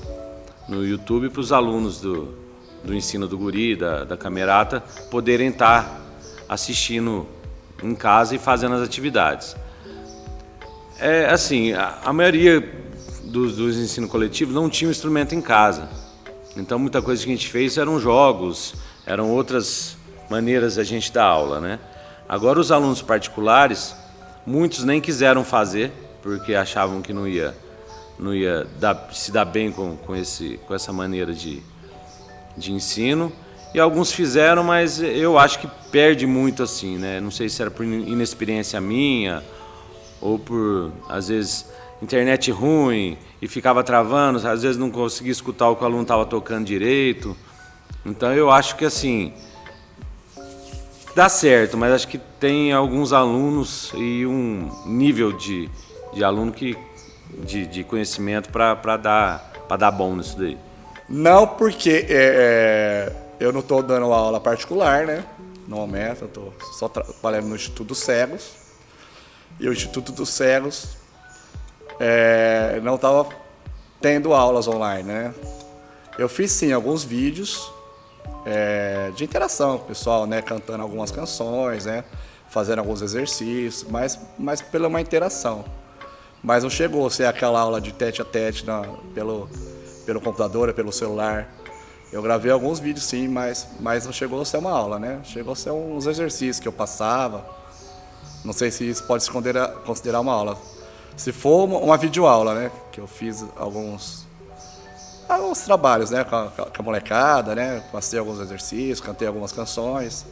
YouTube para os alunos do ensino do guri, da camerata, poderem estar assistindo em casa e fazendo as atividades. Assim, a maioria dos ensino coletivo não tinha um instrumento em casa. Então muita coisa que a gente fez eram jogos, eram outras maneiras da gente dar aula, né? Agora os alunos particulares, muitos nem quiseram fazer, porque achavam que não ia se dar bem com essa maneira de ensino, e alguns fizeram, mas eu acho que perde muito assim, né? Não sei se era por inexperiência minha ou por, às vezes, internet ruim e ficava travando, às vezes não conseguia escutar o que o aluno estava tocando direito. Então eu acho que assim, dá certo, mas acho que tem alguns alunos e um nível de aluno de conhecimento para dar bom nisso daí. Não, porque eu não estou dando aula particular, né? No momento, eu estou só trabalhando no Instituto dos Cegos. E o Instituto dos Cegos não estava tendo aulas online, né? Eu fiz, sim, alguns vídeos de interação com o pessoal, né? Cantando algumas canções, né? fazendo alguns exercícios, mas pela uma interação. Mas não chegou a ser aquela aula de tete a tete pelo computador, pelo celular. Eu gravei alguns vídeos sim, mas não chegou a ser uma aula, né? Chegou a ser uns exercícios que eu passava. Não sei se isso pode se considerar uma aula. Se for uma videoaula, né? Que eu fiz alguns trabalhos, né? Com a molecada, né? Passei alguns exercícios, cantei algumas canções,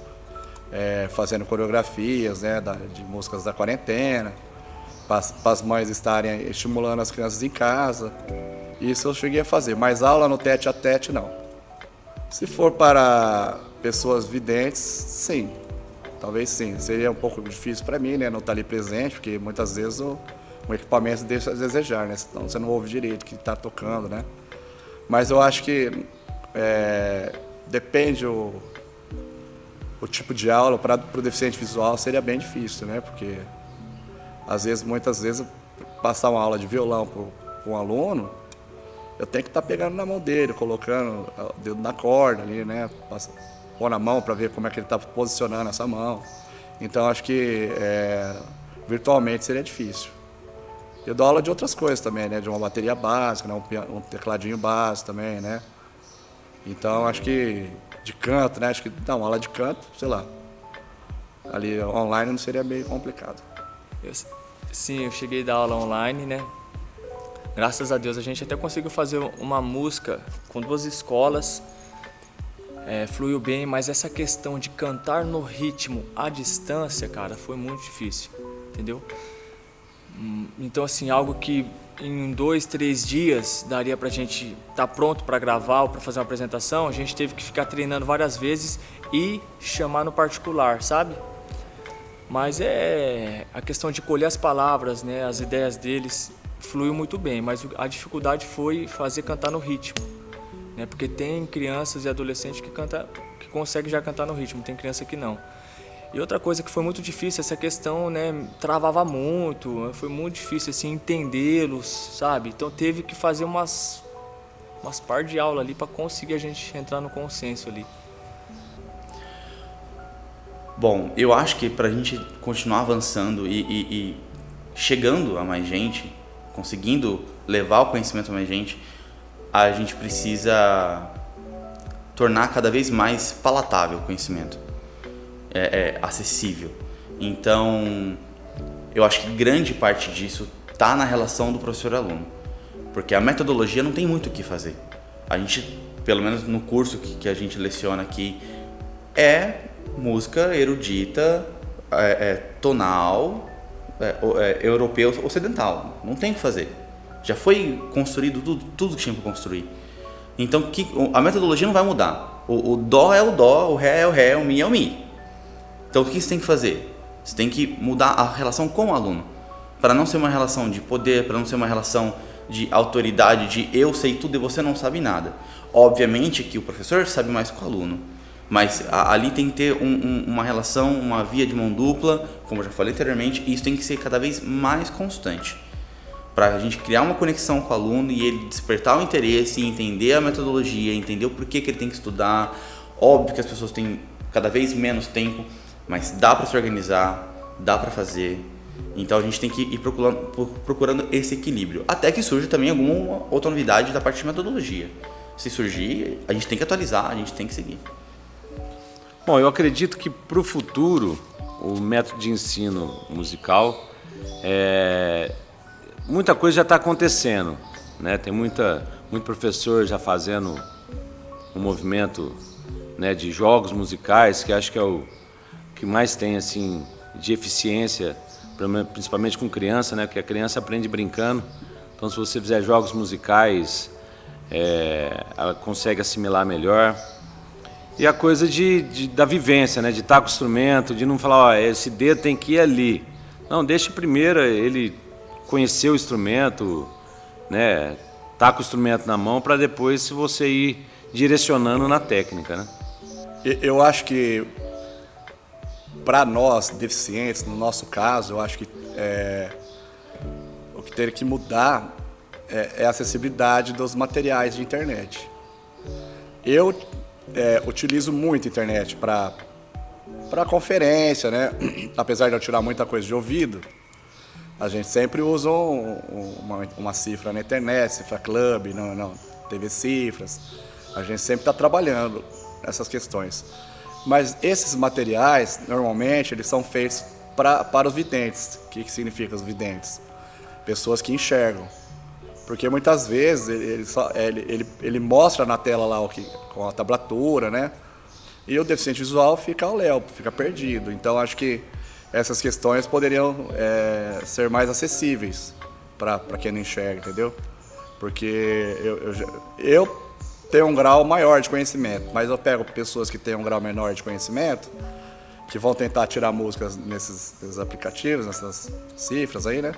fazendo coreografias, né? De músicas da quarentena, para as mães estarem estimulando as crianças em casa. Isso eu cheguei a fazer, mas aula no tete a tete, não. Se for para pessoas videntes, sim. Talvez sim. Seria um pouco difícil para mim, né? Não estar ali presente, porque muitas vezes o equipamento deixa a desejar, né? Então você não ouve direito o que está tocando, né? Mas eu acho que depende o tipo de aula. Para o deficiente visual seria bem difícil, né? Porque muitas vezes, passar uma aula de violão para um aluno, eu tenho que estar pegando na mão dele, colocando o dedo na corda ali, né? Pôr na mão para ver como é que ele está posicionando essa mão. Então acho que virtualmente seria difícil. Eu dou aula de outras coisas também, né? De uma bateria básica, né? Um tecladinho básico também, né? Então acho que de canto, né? Acho que uma aula de canto, sei lá. Ali online não seria meio complicado. Sim, eu cheguei a dar aula online, né? Graças a Deus a gente até conseguiu fazer uma música com 2 escolas, fluiu bem, mas essa questão de cantar no ritmo à distância, cara, foi muito difícil, entendeu? Então, assim, algo que em 2, 3 dias daria pra gente estar pronto para gravar ou para fazer uma apresentação, a gente teve que ficar treinando várias vezes e chamar no particular, sabe? Mas a questão de colher as palavras, né, as ideias deles, fluiu muito bem, mas a dificuldade foi fazer cantar no ritmo, né? Porque tem crianças e adolescentes que conseguem já cantar no ritmo, tem criança que não. E outra coisa que foi muito difícil, essa questão, né, travava muito, foi muito difícil assim entendê-los, sabe? Então teve que fazer umas par de aula ali para conseguir a gente entrar no consenso ali. Bom, eu acho que para a gente continuar avançando e chegando a mais gente, conseguindo levar o conhecimento a mais gente, a gente precisa tornar cada vez mais palatável o conhecimento, acessível. Então, eu acho que grande parte disso está na relação do professor-aluno, porque a metodologia não tem muito o que fazer. A gente, pelo menos no curso que a gente leciona aqui, música erudita, tonal, europeu ocidental. Não tem o que fazer. Já foi construído tudo que tinha para construir. Então a metodologia não vai mudar. O dó é o dó, o ré é o ré, o mi é o mi. Então o que você tem que fazer? Você tem que mudar a relação com o aluno, para não ser uma relação de poder, para não ser uma relação de autoridade, de eu sei tudo e você não sabe nada. Obviamente que o professor sabe mais que o aluno, mas ali tem que ter uma relação, uma via de mão dupla, como eu já falei anteriormente, e isso tem que ser cada vez mais constante, para a gente criar uma conexão com o aluno e ele despertar o interesse, entender a metodologia, entender o porquê que ele tem que estudar. Óbvio que as pessoas têm cada vez menos tempo, mas dá para se organizar, dá para fazer. Então a gente tem que ir procurando esse equilíbrio, até que surja também alguma outra novidade da parte de metodologia. Se surgir, a gente tem que atualizar, a gente tem que seguir. Bom, eu acredito que para o futuro, o método de ensino musical, muita coisa já está acontecendo, né? Tem muito professor já fazendo um movimento, né, de jogos musicais, que acho que é o que mais tem assim, de eficiência, principalmente com criança, né? Porque a criança aprende brincando. Então, se você fizer jogos musicais, ela consegue assimilar melhor. E a coisa da vivência, né? De estar com o instrumento, de não falar, esse dedo tem que ir ali. Não, deixa primeiro ele conhecer o instrumento, né? Tá com o instrumento na mão, para depois você ir direcionando na técnica, né? Eu acho que para nós deficientes, no nosso caso, eu acho que o que teria que mudar é a acessibilidade dos materiais de internet. Eu utilizo muito a internet para para conferência, né? Apesar de eu tirar muita coisa de ouvido, a gente sempre usa uma cifra na internet, cifra club, não, TV cifras. A gente sempre está trabalhando essas questões. Mas esses materiais, normalmente, eles são feitos para os videntes. O que significa os videntes? Pessoas que enxergam. Porque muitas vezes ele mostra na tela lá com a tablatura, né? E o deficiente visual fica ao léu, fica perdido. Então acho que essas questões poderiam ser mais acessíveis para quem não enxerga, entendeu? Porque eu tenho um grau maior de conhecimento, mas eu pego pessoas que têm um grau menor de conhecimento, que vão tentar tirar músicas nesses aplicativos, nessas cifras aí, né?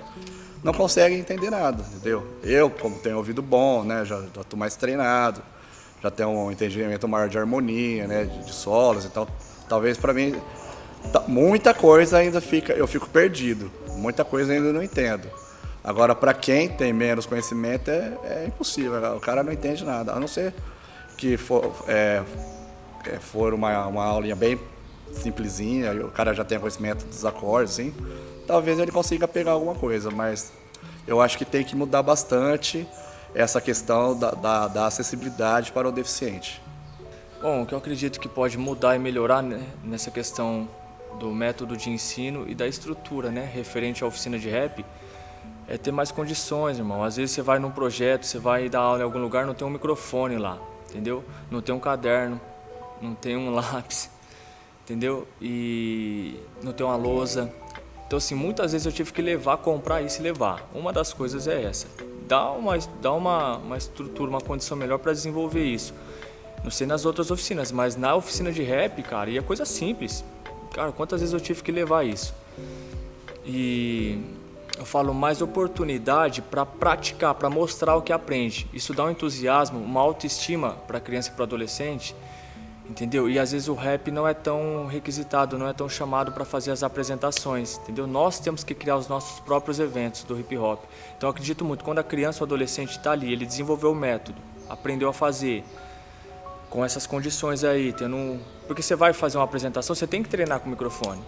Não conseguem entender nada, entendeu? Eu, como tenho ouvido bom, né, já estou mais treinado, já tenho um entendimento maior de harmonia, né, de solos e tal. Talvez para mim, muita coisa ainda eu fico perdido, muita coisa ainda não entendo. Agora, para quem tem menos conhecimento, é impossível, o cara não entende nada, a não ser que for uma aulinha bem simplesinha, e o cara já tem conhecimento dos acordes, assim. Talvez ele consiga pegar alguma coisa, mas eu acho que tem que mudar bastante essa questão da acessibilidade para o deficiente. Bom, o que eu acredito que pode mudar e melhorar, né, nessa questão do método de ensino e da estrutura, né, referente à oficina de rap, é ter mais condições, irmão. Às vezes você vai num projeto, você vai dar aula em algum lugar, não tem um microfone lá, entendeu? Não tem um caderno, não tem um lápis, entendeu? E não tem uma lousa. Então, assim, muitas vezes eu tive que comprar isso e levar. Uma das coisas é essa. Dá uma estrutura, uma condição melhor para desenvolver isso. Não sei nas outras oficinas, mas na oficina de rap, cara, e é coisa simples. Cara, quantas vezes eu tive que levar isso? E eu falo mais oportunidade para praticar, para mostrar o que aprende. Isso dá um entusiasmo, uma autoestima para a criança e para o adolescente, entendeu? E às vezes o rap não é tão requisitado, não é tão chamado para fazer as apresentações, entendeu? Nós temos que criar os nossos próprios eventos do hip hop. Então eu acredito muito, quando a criança ou adolescente está ali, ele desenvolveu o método, aprendeu a fazer, com essas condições aí, porque você vai fazer uma apresentação, você tem que treinar com o microfone.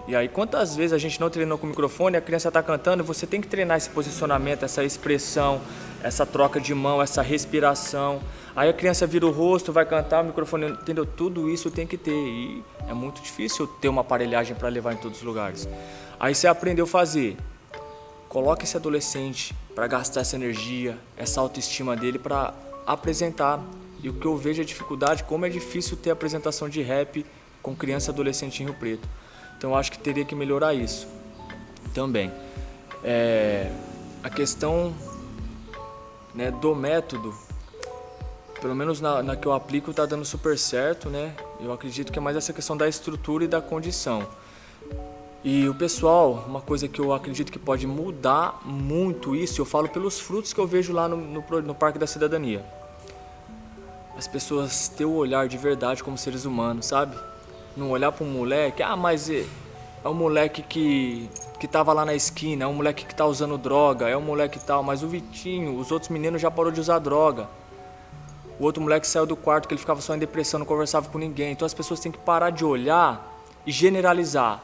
E aí, quantas vezes a gente não treinou com o microfone, a criança está cantando, você tem que treinar esse posicionamento, essa expressão, essa troca de mão, essa respiração. Aí a criança vira o rosto, vai cantar, o microfone, entendeu? Tudo isso tem que ter. E é muito difícil ter uma aparelhagem para levar em todos os lugares. Aí você aprendeu a fazer. Coloca esse adolescente para gastar essa energia, essa autoestima dele para apresentar. E o que eu vejo é a dificuldade, como é difícil ter apresentação de rap com criança e adolescente em Rio Preto. Então eu acho que teria que melhorar isso também. A questão, né, do método, pelo menos na que eu aplico, está dando super certo, né? Eu acredito que é mais essa questão da estrutura e da condição. E o pessoal, uma coisa que eu acredito que pode mudar muito isso, eu falo pelos frutos que eu vejo lá no Parque da Cidadania. As pessoas ter o olhar de verdade como seres humanos, sabe? Não olhar para um moleque, mas é um moleque que tava lá na esquina, é um moleque que tá usando droga, é um moleque tal, mas o Vitinho, os outros meninos já parou de usar droga. O outro moleque saiu do quarto que ele ficava só em depressão, não conversava com ninguém. Então as pessoas têm que parar de olhar e generalizar.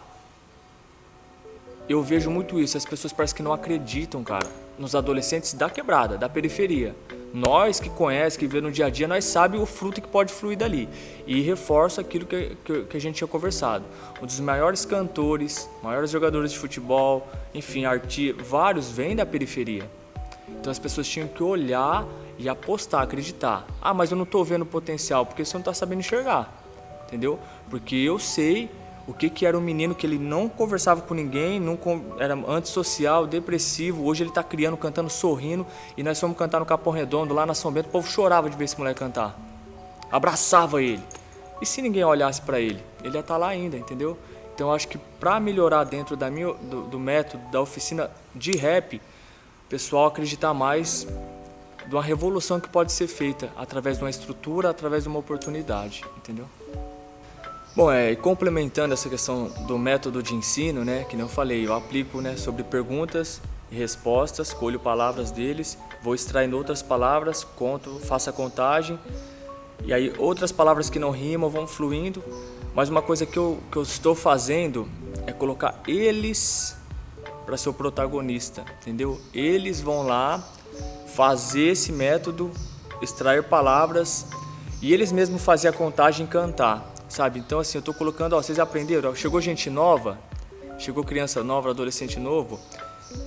Eu vejo muito isso, as pessoas parecem que não acreditam, cara, nos adolescentes da quebrada, da periferia. Nós que conhecemos, que vê no dia a dia, nós sabemos o fruto que pode fluir dali. E reforça aquilo que a gente tinha conversado. Um dos maiores cantores, maiores jogadores de futebol, enfim, vários vêm da periferia. Então as pessoas tinham que olhar e apostar, acreditar. Mas eu não estou vendo potencial, porque você não está sabendo enxergar, entendeu? Porque eu sei o que era um menino que ele não conversava com ninguém, era antissocial, depressivo. Hoje ele está criando, cantando, sorrindo. E nós fomos cantar no Capão Redondo, lá na São Bento. O povo chorava de ver esse moleque cantar. Abraçava ele. E se ninguém olhasse para ele? Ele ia estar lá ainda, entendeu? Então eu acho que para melhorar dentro do método, da oficina de rap, o pessoal acreditar mais de uma revolução que pode ser feita através de uma estrutura, através de uma oportunidade, entendeu? Bom, complementando essa questão do método de ensino, né, que nem eu falei, eu aplico, né, sobre perguntas e respostas, escolho palavras deles, vou extraindo outras palavras, conto, faço a contagem, e aí outras palavras que não rimam vão fluindo, Mas uma coisa que eu estou fazendo é colocar eles para ser o protagonista, entendeu? Eles vão lá fazer esse método, extrair palavras e eles mesmos fazer a contagem e cantar, sabe? Então assim, eu tô colocando, ó, vocês aprenderam, ó, chegou gente nova, chegou criança nova, adolescente novo,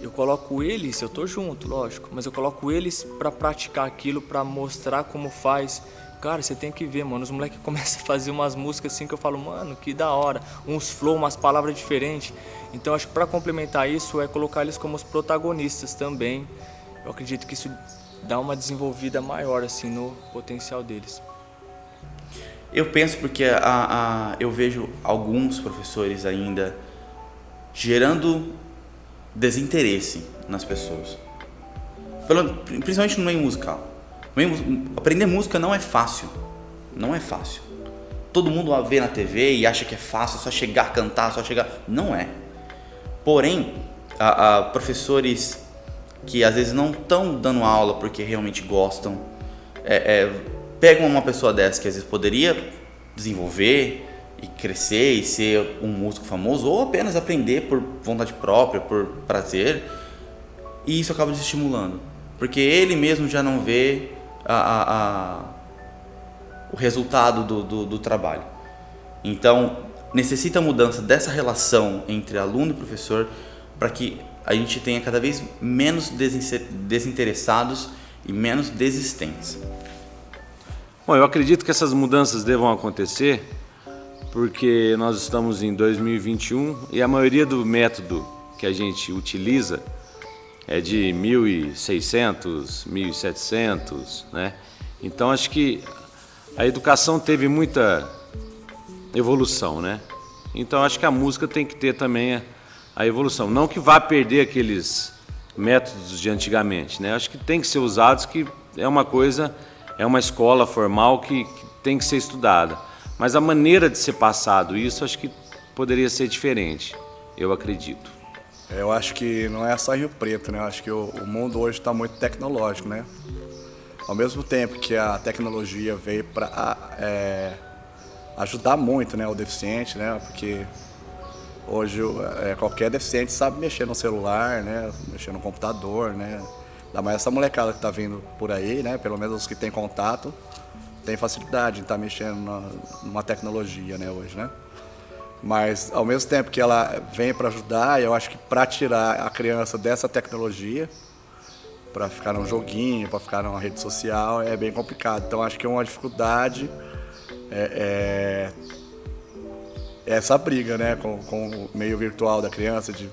eu coloco eles, eu tô junto, lógico, mas eu coloco eles para praticar aquilo, para mostrar como faz. Cara, você tem que ver, mano, os moleques começam a fazer umas músicas assim que eu falo, mano, que da hora, uns flow, umas palavras diferentes. Então acho que para complementar isso é colocar eles como os protagonistas também. Eu acredito que isso dá uma desenvolvida maior assim no potencial deles. Eu penso porque eu vejo alguns professores ainda gerando desinteresse nas pessoas, principalmente no meio musical. Aprender música não é fácil, não é fácil. Todo mundo vê na TV e acha que é fácil, só chegar, cantar, só chegar. Não é. Porém, professores que às vezes não estão dando aula porque realmente gostam, pegam uma pessoa dessa que às vezes poderia desenvolver e crescer e ser um músico famoso, ou apenas aprender por vontade própria, por prazer, e isso acaba desestimulando, porque ele mesmo já não vê o resultado do trabalho. Então, necessita mudança dessa relação entre aluno e professor para que a gente tenha cada vez menos desinteressados e menos desistentes. Bom, eu acredito que essas mudanças devam acontecer porque nós estamos em 2021 e a maioria do método que a gente utiliza é de 1600, 1700, né? Então acho que a educação teve muita evolução, né? Então acho que a música tem que ter também a evolução. Não que vá perder aqueles métodos de antigamente, né? Acho que tem que ser usados, que é uma coisa, é uma escola formal que tem que ser estudada. Mas a maneira de ser passado isso, acho que poderia ser diferente, eu acredito. Eu acho que não é só Rio Preto, né? Eu acho que o mundo hoje está muito tecnológico, né? Ao mesmo tempo que a tecnologia veio para ajudar muito, né, o deficiente, né? Porque hoje qualquer deficiente sabe mexer no celular, né? Mexer no computador, né? Ainda mais essa molecada que está vindo por aí, né? Pelo menos os que têm contato, tem facilidade em estar mexendo numa tecnologia, né, hoje, né? Mas, ao mesmo tempo que ela vem para ajudar, eu acho que para tirar a criança dessa tecnologia, para ficar num joguinho, para ficar numa rede social, é bem complicado. Então, acho que é uma dificuldade essa briga, né, com o meio virtual da criança, de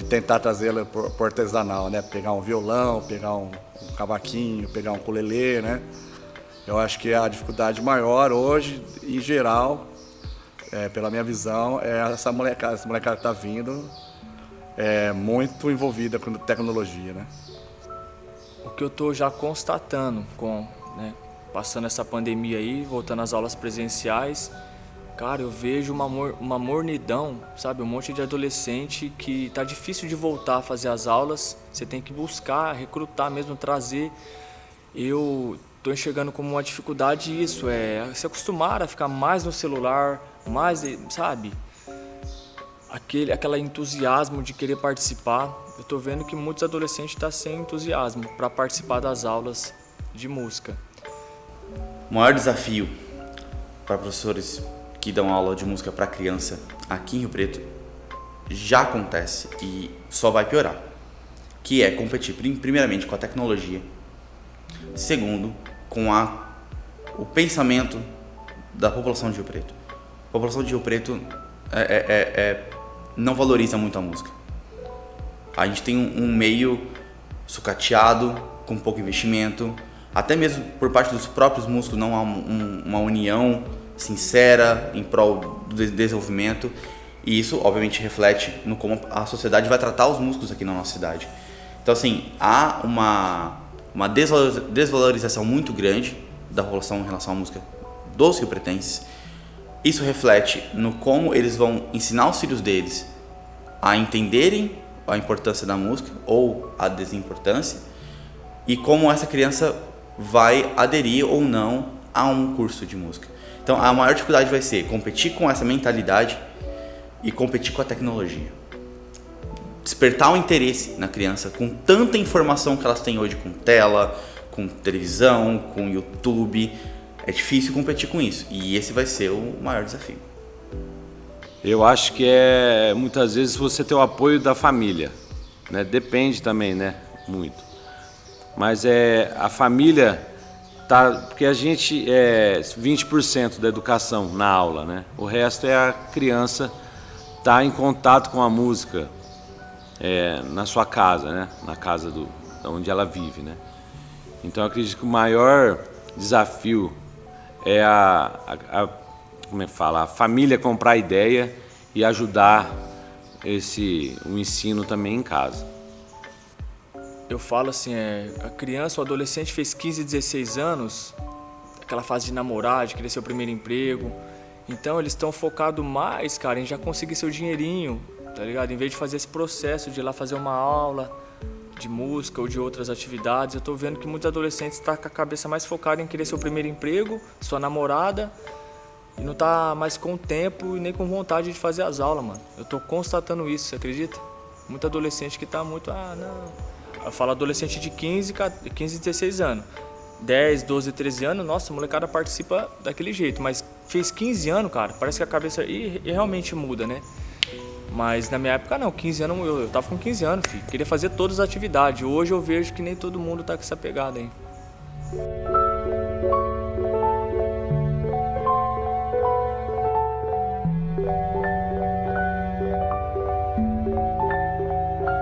tentar trazê-la por artesanal, né? Pegar um violão, pegar um cavaquinho, pegar um ukulele, né? Eu acho que a dificuldade maior hoje, em geral, pela minha visão, é essa molecada que está vindo muito envolvida com tecnologia, né? O que eu estou já constatando passando essa pandemia aí, voltando às aulas presenciais, cara, eu vejo uma mornidão, sabe? Um monte de adolescente que tá difícil de voltar a fazer as aulas, você tem que buscar, recrutar mesmo, trazer. Eu tô enxergando como uma dificuldade isso, se acostumar a ficar mais no celular, mais, sabe? Aquele entusiasmo de querer participar. Eu tô vendo que muitos adolescentes estão sem entusiasmo para participar das aulas de música. O maior desafio para professores que dão aula de música para criança aqui em Rio Preto já acontece e só vai piorar, que é competir primeiramente com a tecnologia, segundo, com o pensamento da população de Rio Preto. A população de Rio Preto não valoriza muito a música. A gente tem um meio sucateado, com pouco investimento, até mesmo por parte dos próprios músicos não há uma união sincera em prol do desenvolvimento, e isso obviamente reflete no como a sociedade vai tratar os músicos aqui na nossa cidade. Então assim, há uma desvalorização muito grande da população em relação à música dos riopretenses. Isso reflete no como eles vão ensinar os filhos deles a entenderem a importância da música ou a desimportância, e como essa criança vai aderir ou não a um curso de música. Então a maior dificuldade vai ser competir com essa mentalidade e competir com a tecnologia. Despertar o interesse na criança com tanta informação que elas têm hoje, com tela, com televisão, com YouTube. É difícil competir com isso e esse vai ser o maior desafio. Eu acho que muitas vezes você ter o apoio da família, né? Depende também, né? Muito. Mas a família porque a gente 20% da educação na aula, né? O resto é a criança estar em contato com a música na sua casa, né? Na casa onde ela vive, né? Então eu acredito que o maior desafio é como é que fala? A família comprar ideia e ajudar o ensino também em casa. Eu falo assim, a criança, o adolescente fez 15, 16 anos, aquela fase de namorar, de querer seu primeiro emprego. Então eles estão focados mais, cara, em já conseguir seu dinheirinho, tá ligado? Em vez de fazer esse processo de ir lá fazer uma aula de música ou de outras atividades, eu tô vendo que muitos adolescentes estão com a cabeça mais focada em querer seu primeiro emprego, sua namorada, e não tá mais com tempo e nem com vontade de fazer as aulas, mano. Eu tô constatando isso, você acredita? Muito adolescente que tá muito, não... Eu falo adolescente de 15, 16 anos. 10, 12, 13 anos, nossa, a molecada participa daquele jeito. Mas fez 15 anos, cara, parece que a cabeça realmente muda, né? Mas na minha época não, 15 anos, eu tava com 15 anos, filho. Queria fazer todas as atividades. Hoje eu vejo que nem todo mundo tá com essa pegada aí.